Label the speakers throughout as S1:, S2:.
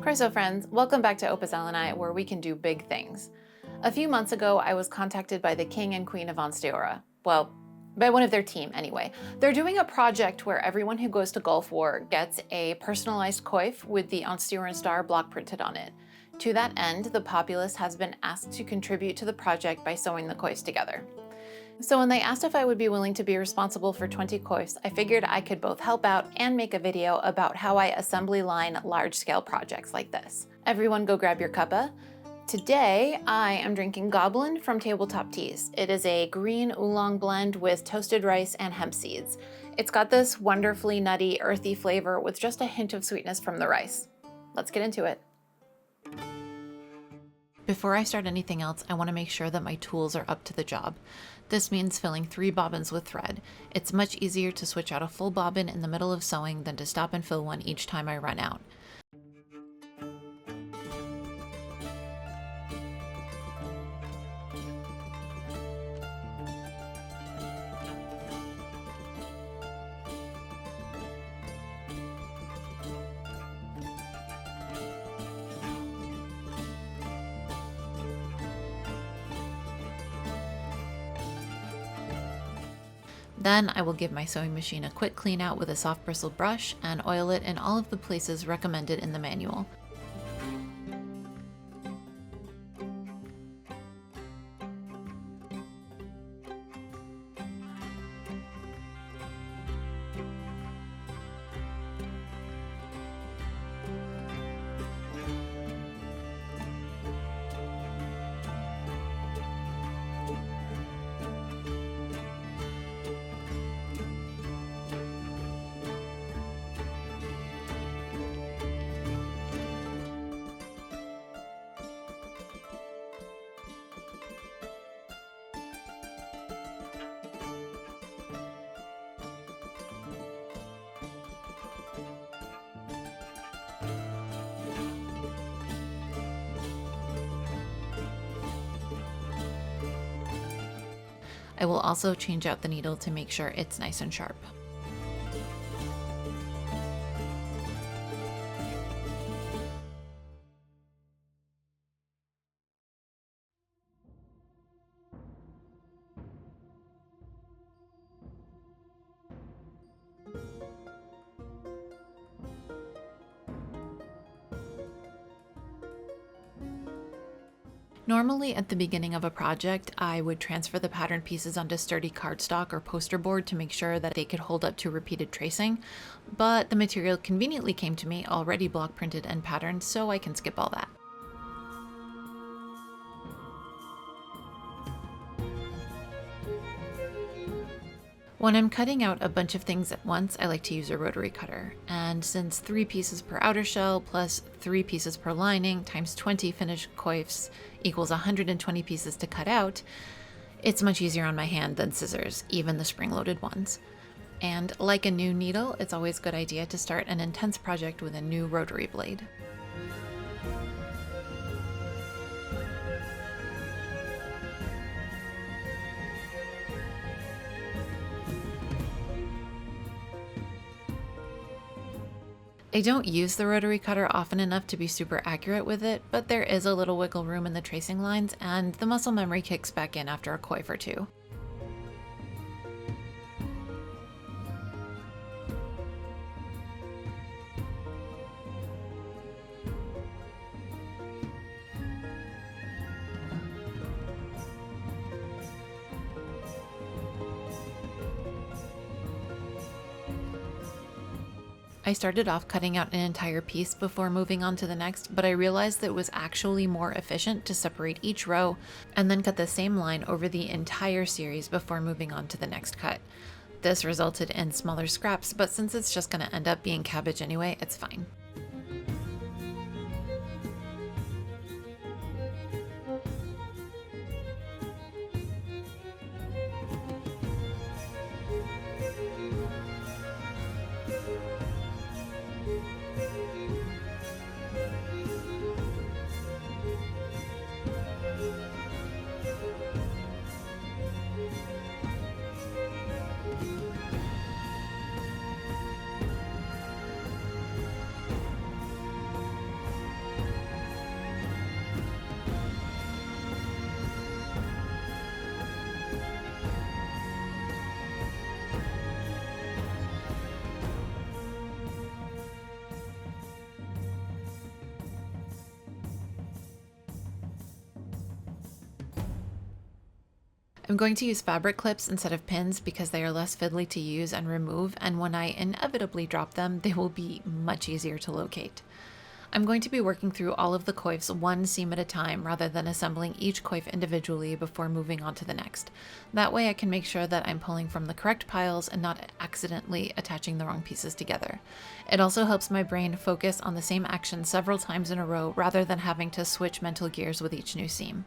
S1: Christoffer friends, welcome back to Opus Elenae, where we can do big things. A few months ago, I was contacted by the King and Queen of Ansteora. Well, by one of their team, anyway. They're doing a project where everyone who goes to Gulf War gets a personalized coif with the Ansteoran star block printed on it. To that end, the populace has been asked to contribute to the project by sewing the coifs together. So when they asked if I would be willing to be responsible for 20 coifs, I figured I could both help out and make a video about how I assembly line large-scale projects like this. Everyone go grab your cuppa. Today, I am drinking Goblin from Tabletop Teas. It is a green oolong blend with toasted rice and hemp seeds. It's got this wonderfully nutty, earthy flavor with just a hint of sweetness from the rice. Let's get into it. Before I start anything else, I want to make sure that my tools are up to the job. This means filling 3 bobbins with thread. It's much easier to switch out a full bobbin in the middle of sewing than to stop and fill one each time I run out. Then I will give my sewing machine a quick clean out with a soft bristled brush and oil it in all of the places recommended in the manual. I will also change out the needle to make sure it's nice and sharp. Normally at the beginning of a project, I would transfer the pattern pieces onto sturdy cardstock or poster board to make sure that they could hold up to repeated tracing, but the material conveniently came to me already block printed and patterned, so I can skip all that. When I'm cutting out a bunch of things at once, I like to use a rotary cutter. And since 3 pieces per outer shell plus 3 pieces per lining times 20 finished coifs equals 120 pieces to cut out, it's much easier on my hand than scissors, even the spring-loaded ones. And like a new needle, it's always a good idea to start an intense project with a new rotary blade. I don't use the rotary cutter often enough to be super accurate with it, but there is a little wiggle room in the tracing lines, and the muscle memory kicks back in after a coif or two. I started off cutting out an entire piece before moving on to the next, but I realized that it was actually more efficient to separate each row and then cut the same line over the entire series before moving on to the next cut. This resulted in smaller scraps, but since it's just going to end up being cabbage anyway, it's fine. I'm going to use fabric clips instead of pins because they are less fiddly to use and remove, and when I inevitably drop them, they will be much easier to locate. I'm going to be working through all of the coifs one seam at a time rather than assembling each coif individually before moving on to the next. That way I can make sure that I'm pulling from the correct piles and not accidentally attaching the wrong pieces together. It also helps my brain focus on the same action several times in a row rather than having to switch mental gears with each new seam.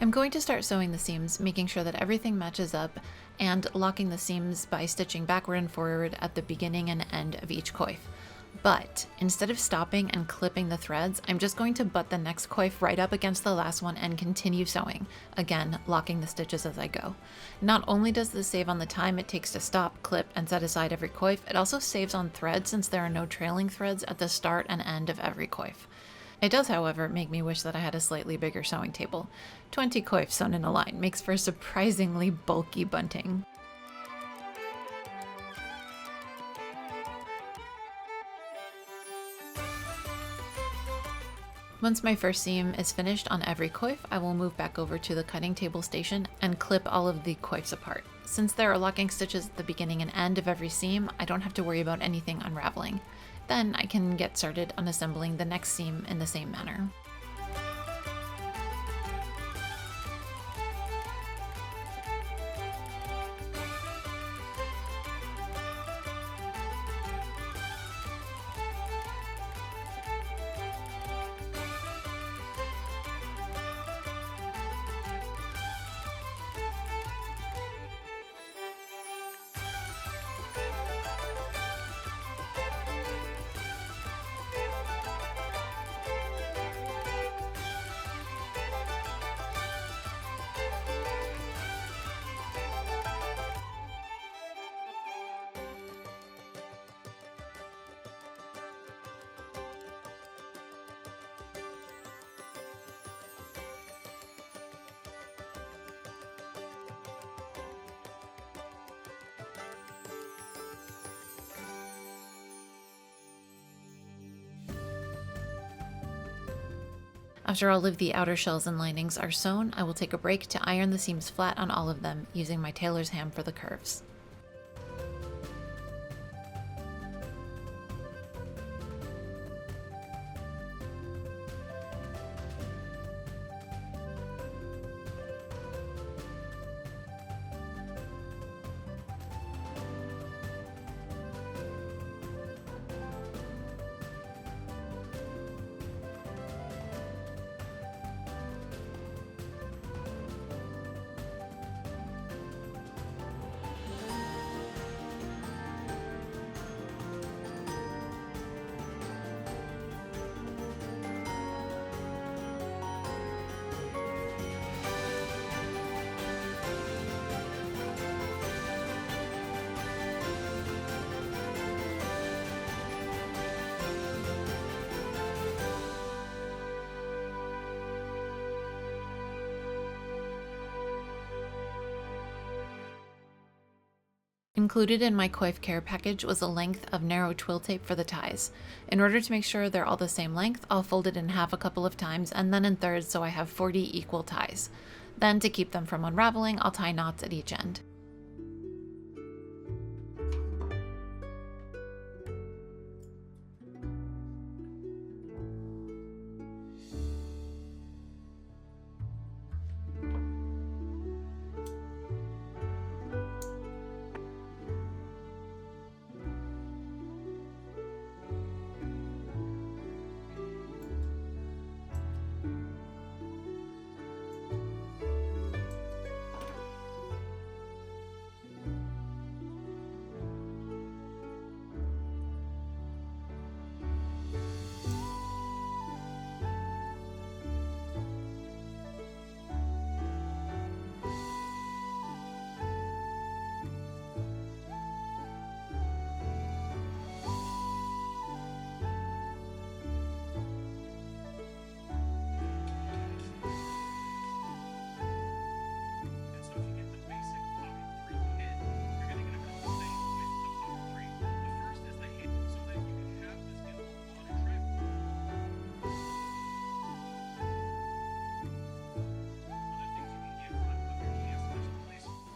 S1: I'm going to start sewing the seams, making sure that everything matches up, and locking the seams by stitching backward and forward at the beginning and end of each coif. But instead of stopping and clipping the threads, I'm just going to butt the next coif right up against the last one and continue sewing, again locking the stitches as I go. Not only does this save on the time it takes to stop, clip, and set aside every coif, it also saves on thread since there are no trailing threads at the start and end of every coif. It does, however, make me wish that I had a slightly bigger sewing table. 20 coifs sewn in a line makes for surprisingly bulky bunting. Once my first seam is finished on every coif, I will move back over to the cutting table station and clip all of the coifs apart. Since there are locking stitches at the beginning and end of every seam, I don't have to worry about anything unraveling. Then I can get started on assembling the next seam in the same manner. After all of the outer shells and linings are sewn, I will take a break to iron the seams flat on all of them, using my tailor's ham for the curves. Included in my coif care package was a length of narrow twill tape for the ties. In order to make sure they're all the same length, I'll fold it in half a couple of times and then in thirds so I have 40 equal ties. Then to keep them from unraveling, I'll tie knots at each end.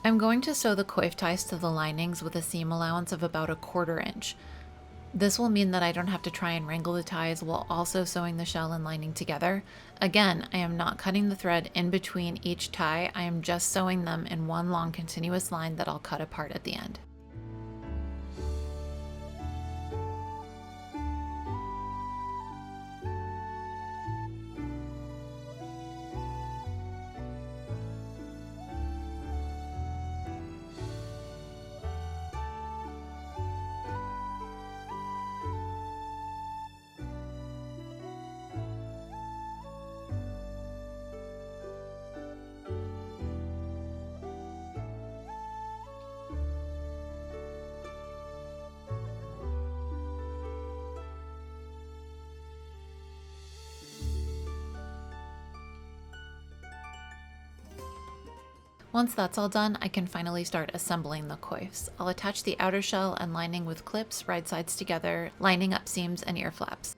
S1: I'm going to sew the coif ties to the linings with a seam allowance of about 1/4 inch. This will mean that I don't have to try and wrangle the ties while also sewing the shell and lining together. Again, I am not cutting the thread in between each tie, I am just sewing them in one long continuous line that I'll cut apart at the end. Once that's all done, I can finally start assembling the coifs. I'll attach the outer shell and lining with clips, right sides together, lining up seams and ear flaps.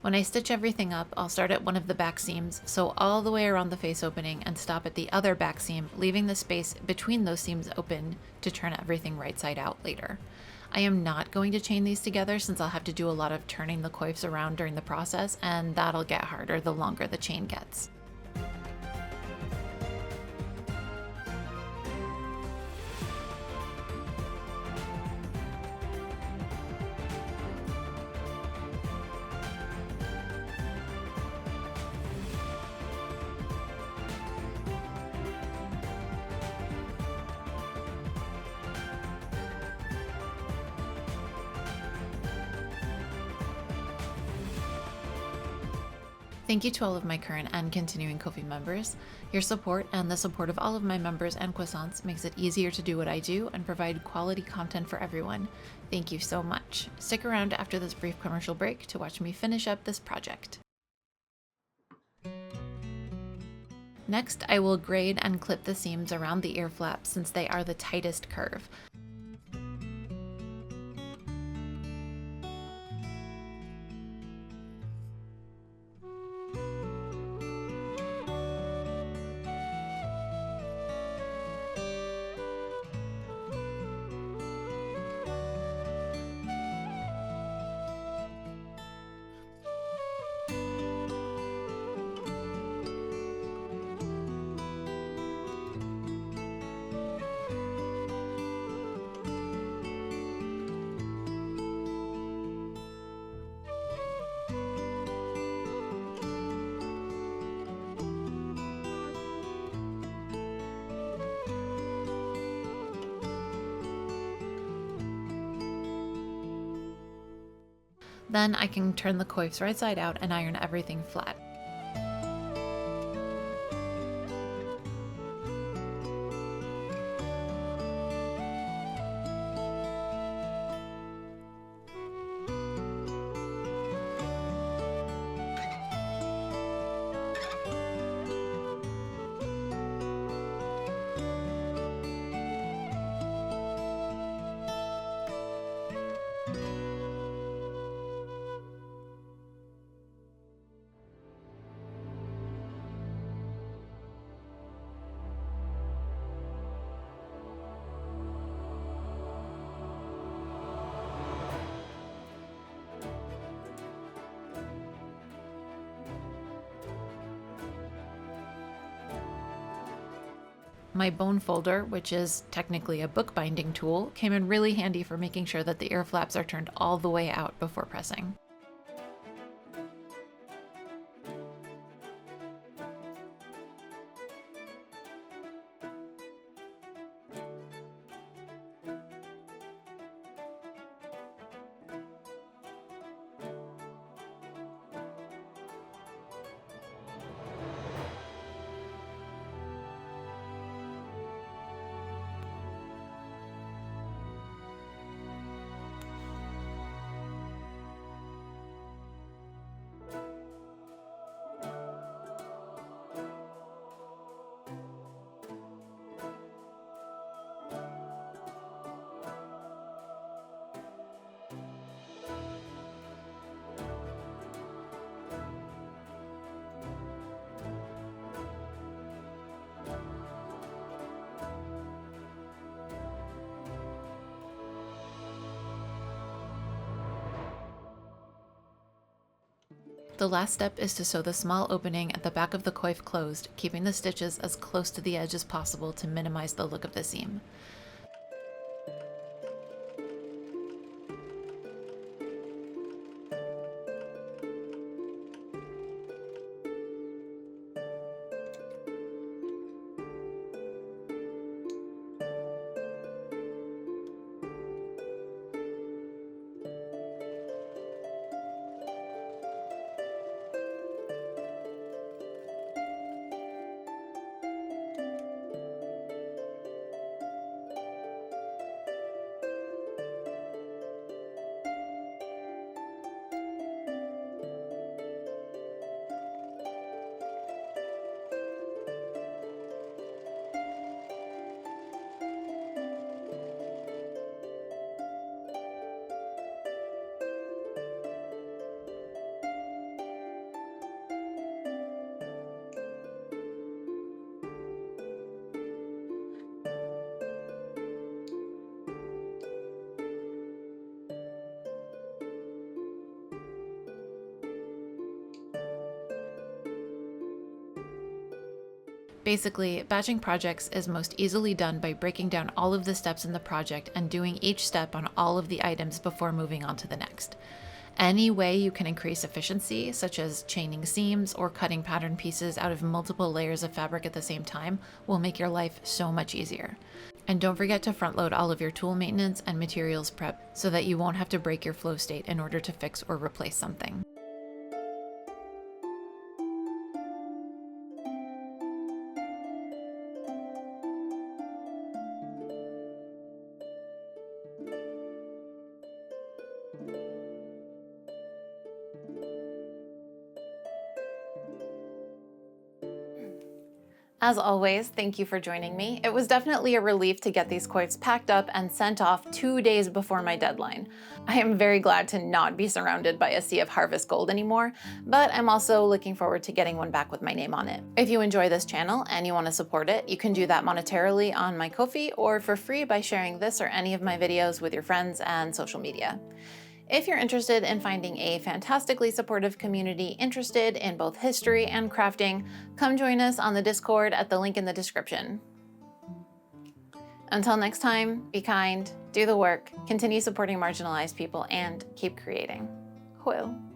S1: When I stitch everything up, I'll start at one of the back seams, sew all the way around the face opening, and stop at the other back seam, leaving the space between those seams open to turn everything right side out later. I am not going to chain these together since I'll have to do a lot of turning the coifs around during the process, and that'll get harder the longer the chain gets. Thank you to all of my current and continuing Ko-fi members. Your support and the support of all of my members and croissants makes it easier to do what I do and provide quality content for everyone. Thank you so much. Stick around after this brief commercial break to watch me finish up this project. Next, I will grade and clip the seams around the ear flaps since they are the tightest curve. Then I can turn the coifs right side out and iron everything flat. My bone folder, which is technically a bookbinding tool, came in really handy for making sure that the ear flaps are turned all the way out before pressing. The last step is to sew the small opening at the back of the coif closed, keeping the stitches as close to the edge as possible to minimize the look of the seam. Basically, batching projects is most easily done by breaking down all of the steps in the project and doing each step on all of the items before moving on to the next. Any way you can increase efficiency, such as chaining seams or cutting pattern pieces out of multiple layers of fabric at the same time, will make your life so much easier. And don't forget to front load all of your tool maintenance and materials prep so that you won't have to break your flow state in order to fix or replace something. As always, thank you for joining me. It was definitely a relief to get these coifs packed up and sent off 2 days before my deadline. I am very glad to not be surrounded by a sea of harvest gold anymore, but I'm also looking forward to getting one back with my name on it. If you enjoy this channel and you want to support it, you can do that monetarily on my Ko-fi or for free by sharing this or any of my videos with your friends and social media. If you're interested in finding a fantastically supportive community interested in both history and crafting, come join us on the Discord at the link in the description. Until next time, be kind, do the work, continue supporting marginalized people, and keep creating. Hwyl.